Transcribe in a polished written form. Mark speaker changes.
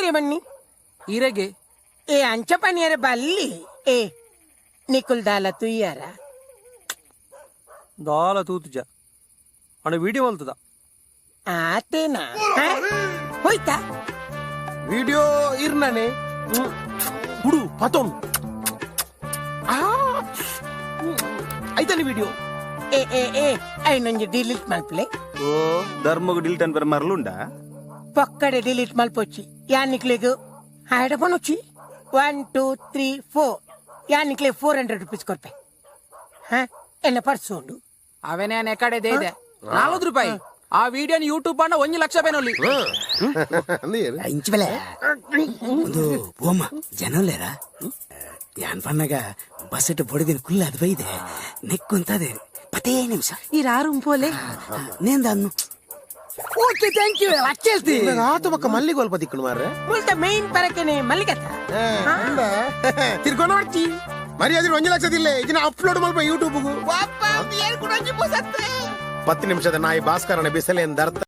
Speaker 1: रे बन्नी
Speaker 2: इरेगे
Speaker 1: ए अंच पानी अरे बल्ली ए निकुल दाला तू यारा
Speaker 3: दाला तू तुझ्या आणि व्हिडिओ बोलतो
Speaker 1: आते ना होईता
Speaker 4: ವಿಡಿಯೋ ಇರ್ನಾನೆ ಹುಡು ಪತೋನ್ ಐತನಿ ವಿಡಿಯೋ
Speaker 1: ए ए ए आई नंजे डिलीट मल्पले
Speaker 5: ಓ ಧರ್ಮಗು ಡಿಲ್ಟ್ ಅನ್ ಬರ ಮರಲುಂಡ
Speaker 1: पक्कड़े डिलीट मल्पोची या निकलेगो हाइड फोन వచ్చి 1 2 3 4 या निकले 400 रुपीस ಕೊರ್ಪೆ ಎನ್ನ ಪರ್ಸ್ ಉಂಡು
Speaker 2: ಅವೇ ನಾನು ಎಕಡೆ ಇದೆ 40 ರೂಪಾಯಿ ಆ ವಿಡಿಯೋನ ಯೂಟ್ಯೂಬ್ ಅಣ್ಣ 1 ಲಕ್ಷ ಬೇನೊಲ್ಲಿ
Speaker 6: ಇಂಚಬಲೆ ಒಂದು ಪೋಮ ಜನಲೇರಾ ಯಾನ್ ಪನ್ನಗ ಬಸ್ ಇಟ್ಟು ಬಡಿದಿನ ಕುಲ್ಲ ಅದು ಬೈದೆ ನೆಕ್ಕುಂತದೆ 10 ನಿಮಿಷ
Speaker 1: ಇರಾರು ಪೋಲೆ
Speaker 6: ನೇಂದನ್ನು ಓಕೆ ಥ್ಯಾಂಕ್ ಯು ಅಚ್ಚೇಲ್ತಿ
Speaker 4: ಆತ ಪಕ್ಕ ಮಲ್ಲಿಗೆ ಒಲ್ಪ ದಿಕ್ಕಣ ಮಾರ್ರೆ
Speaker 1: ಮುಲ್ತ ಮೇನ್ ಪರಕೆನೆ ಮಲ್ಲಿಗತ್ತ
Speaker 4: ತಿರ್ಕೊಂಡು ಮಾಡ್ತಿ ಮರಿ ಅದ್ರ 1 ಲಕ್ಷದಿಲ್ಲ ಇದನ್ನ ಅಪ್ಲೋಡ್ ಮಲ್ಪ ಯೂಟ್ಯೂಬ್ಗೂ 10 ನಿಮಿಷದ ನಾಯಿ ಭಾಸ್ಕರನ ಬಿಸಲೇನ್ ದರ್ತ